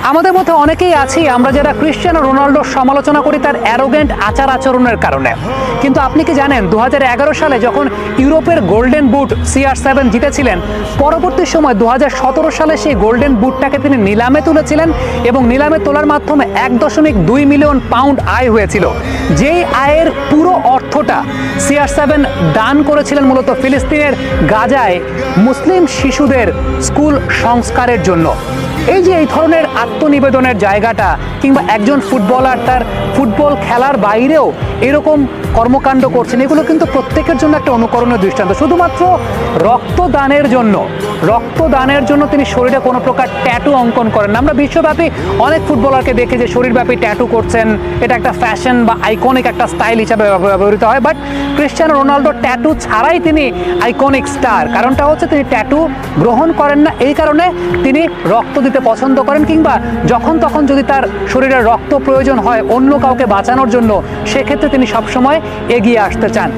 আমাদের মধ্যে অনেকেই আছি আমরা যারা ক্রিশ্চিয়ানো রোনাল্ডোর সমালোচনা করি তার অ্যারোগেন্ট আচার আচরণের কারণে। কিন্তু আপনি কি জানেন 2011 সালে যখন ইউরোপের গোল্ডেন বুট CR7 জিতেছিলেন, পরবর্তী সময় 2017 সালে সেই গোল্ডেন বুটটাকে তিনি নিলামে তুলেছিলেন এবং নিলামে তোলার মাধ্যমে 1.2 মিলিয়ন পাউন্ড আয় হয়েছিল। যেই আয়ের পুরো অর্থটা CR7 দান করেছিলেন মূলত ফিলিস্তিনের গাজায় মুসলিম শিশুদের স্কুল সংস্কারের জন্য। এই যে এই ধরনের আত্মনিবেদনের জায়গাটা, কিংবা একজন ফুটবলার তার ফুটবল খেলার বাইরেও এরকম কর্মকাণ্ড করছেন, এগুলো কিন্তু প্রত্যেকের জন্য একটা অনুকরণীয় দৃষ্টান্ত। শুধুমাত্র রক্তদানের জন্য তিনি শরীরে কোনো প্রকার ট্যাটু অঙ্কন করেন না। আমরা বিশ্বব্যাপী অনেক ফুটবলারকে দেখি যে শরীরব্যাপী ট্যাটু করছেন, এটা একটা ফ্যাশন বা আইকনিক একটা স্টাইল হিসাবে ব্যবহৃত হয়। বাট ক্রিশ্চিয়ানো রোনাল্ডো ট্যাটু ছাড়াই তিনি আইকনিক স্টার। কারণটা হচ্ছে তিনি ট্যাটু গ্রহণ করেন না, এই কারণে তিনি রক্ত দিতে পছন্দ করেন, কিংবা যখন তখন যদি তার শরীরে রক্ত প্রয়োজন হয় অন্য কাউকে বাঁচানোর জন্য, সেক্ষেত্রে তিনি সবসময় এগিয়ে আসতে চান।